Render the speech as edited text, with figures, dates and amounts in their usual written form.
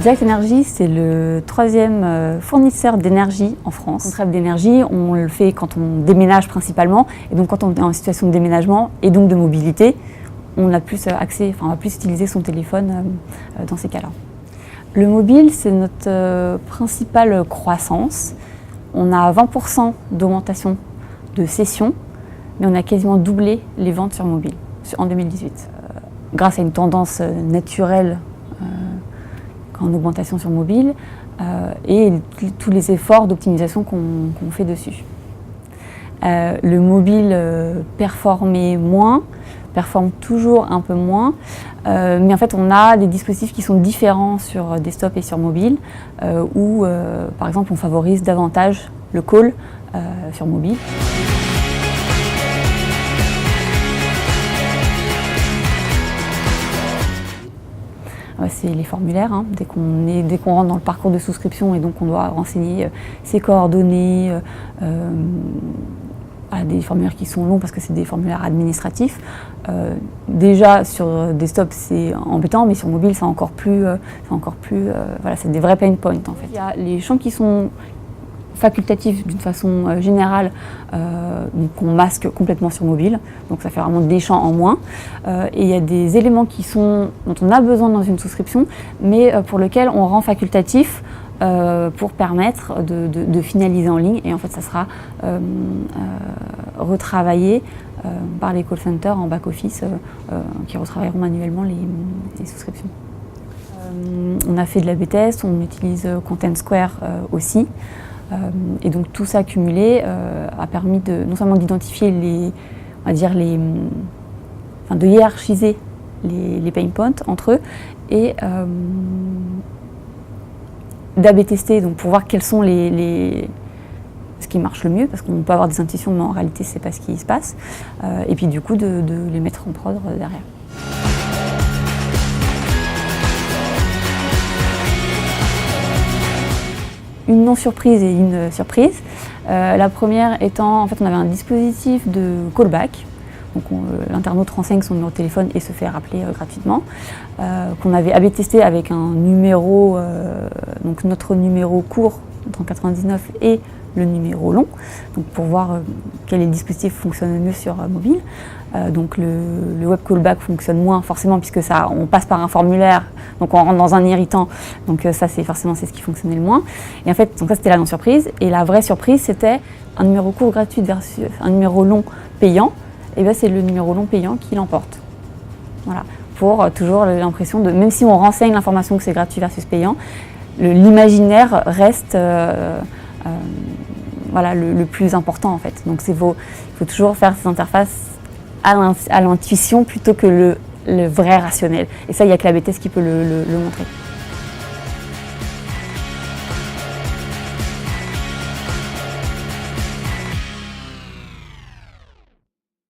Direct Énergie, c'est le troisième fournisseur d'énergie en France. Le traitement d'énergie, on le fait quand on déménage principalement, et donc quand on est en situation de déménagement et donc de mobilité, on a plus accès, on va plus utiliser son téléphone dans ces cas-là. Le mobile, c'est notre principale croissance. On a 20% d'augmentation de sessions, mais on a quasiment doublé les ventes sur mobile en 2018. Grâce à une tendance naturelle en augmentation sur mobile et tous les efforts d'optimisation qu'on fait dessus. Le mobile performe toujours un peu moins, mais en fait on a des dispositifs qui sont différents sur desktop et sur mobile, où par exemple on favorise davantage le call sur mobile. C'est les formulaires, hein. Dès qu'on rentre dans le parcours de souscription et donc on doit renseigner ses coordonnées, des formulaires qui sont longs parce que c'est des formulaires administratifs. Déjà sur desktop c'est embêtant, mais sur mobile c'est encore plus, voilà, c'est des vrais pain points en fait. Il y a les champs qui sont facultatifs d'une façon générale, qu'on masque complètement sur mobile, donc ça fait vraiment des champs en moins. Et il y a des éléments dont on a besoin dans une souscription, mais pour lesquels on rend facultatif pour permettre de finaliser en ligne, et en fait ça sera retravaillé par les call centers en back-office qui retravailleront manuellement les souscriptions. On a fait de l'A/B test, on utilise Content Square aussi. Et donc tout ça cumulé a permis non seulement d'identifier de hiérarchiser les pain points entre eux et d'A/B tester, donc pour voir quels sont ce qui marche le mieux, parce qu'on peut avoir des intuitions mais en réalité c'est pas ce qui se passe, et puis du coup de les mettre en prod derrière. Une non-surprise et une surprise. La première étant, en fait, on avait un dispositif de callback. Donc l'internaute renseigne son numéro de téléphone et se fait rappeler gratuitement. Qu'on avait A/B testé avec un numéro, donc notre numéro court, 99, et le numéro long, donc pour voir quel dispositif fonctionne le mieux sur mobile. Donc le web callback fonctionne moins forcément puisque on passe par un formulaire, donc on rentre dans un irritant, donc ça c'est ce qui fonctionnait le moins. Et en fait, donc ça c'était la non-surprise, et la vraie surprise c'était un numéro court gratuit versus un numéro long payant, et bien c'est le numéro long payant qui l'emporte. Voilà, pour toujours l'impression même si on renseigne l'information que c'est gratuit versus payant, l'imaginaire reste le plus important en fait. Donc il faut toujours faire ces interfaces à l'intuition plutôt que le vrai rationnel. Et ça, il n'y a que l'A/B test qui peut le montrer.